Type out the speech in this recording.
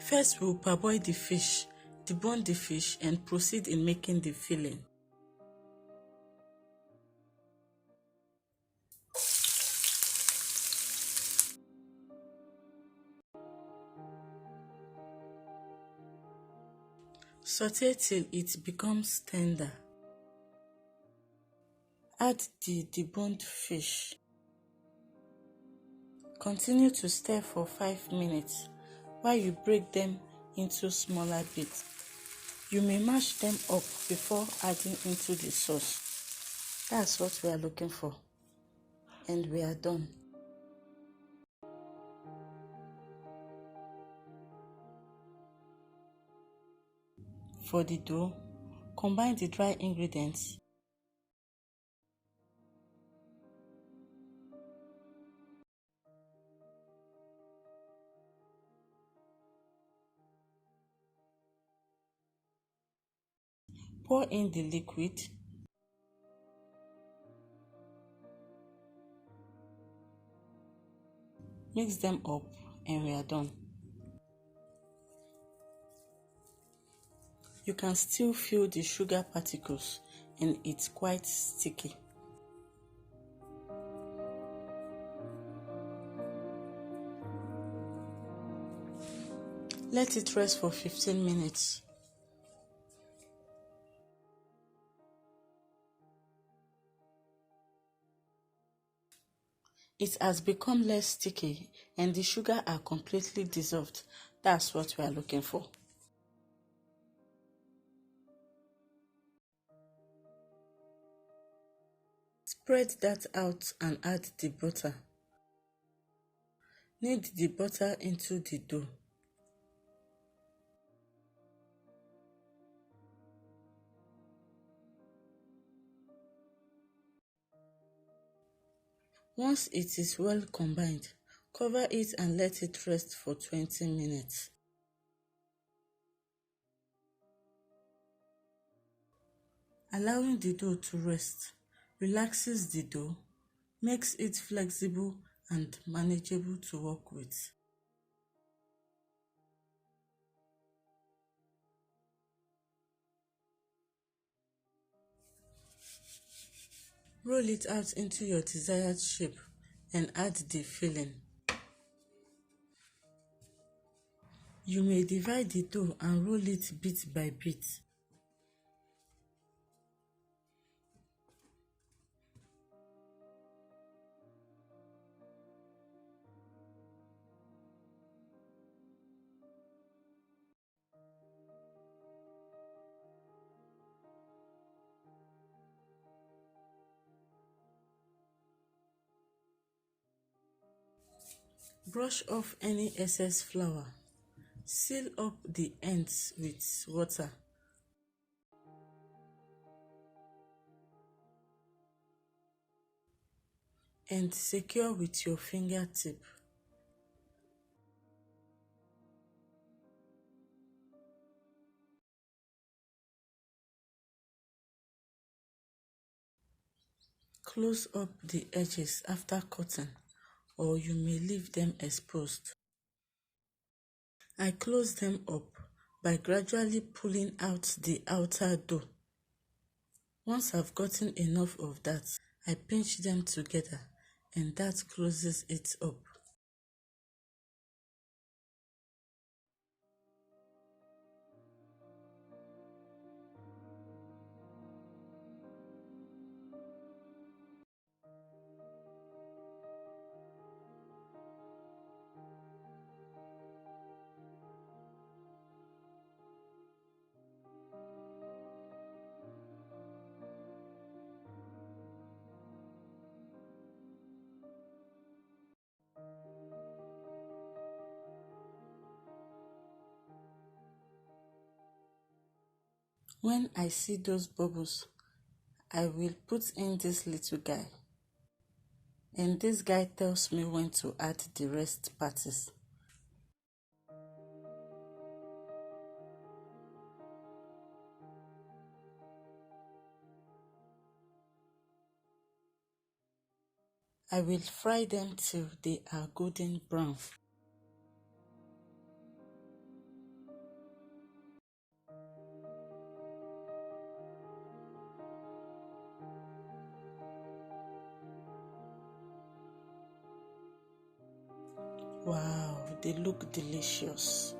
First, we'll parboil the fish, debone the fish, and proceed in making the filling. Saute till it becomes tender. Add the deboned fish. Continue to stir for 5 minutes while you break them into smaller bits. You may mash them up before adding into the sauce. That's what we are looking for. And we are done. For the dough, combine the dry ingredients. Pour in the liquid. Mix them up and we are done. You can still feel the sugar particles and it's quite sticky. Let it rest for 15 minutes. It has become less sticky and the sugar are completely dissolved. That's what we are looking for. Spread that out and add the butter. Knead the butter into the dough. Once it is well combined, cover it and let it rest for 20 minutes. Allowing the dough to rest relaxes the dough, makes it flexible and manageable to work with. Roll it out into your desired shape and add the filling. You may divide the dough and roll it bit by bit. Brush off any excess flour. Seal up the ends with water. And secure with your fingertip. Close up the edges after cutting, or you may leave them exposed. I close them up by gradually pulling out the outer dough. Once I've gotten enough of that, I pinch them together and that closes it up. When I see those bubbles, I will put in this little guy. And this guy tells me when to add the rest parts. I will fry them till they are golden brown. Wow, they look delicious.